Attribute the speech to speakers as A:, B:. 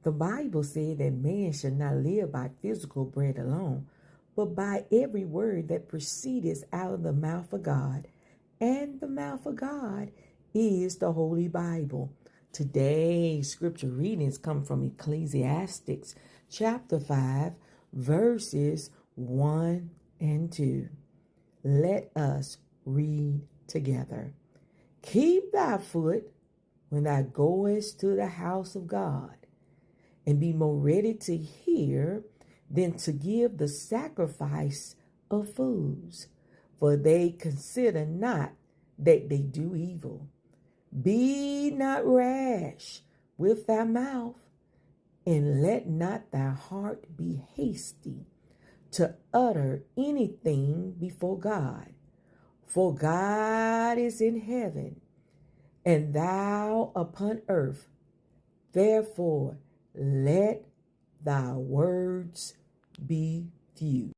A: The Bible said that man should not live by physical bread alone, but by every word that proceedeth out of the mouth of God. And the mouth of God is the Holy Bible. Today's scripture readings come from Ecclesiastes chapter 5, verses 1 and 2. Let us read together. Keep thy foot when thou goest to the house of God, and be more ready to hear than to give the sacrifice of fools, for they consider not that they do evil. Be not rash with thy mouth, and let not thy heart be hasty to utter anything before God. For God is in heaven, and thou upon earth. Therefore, let thy words be few.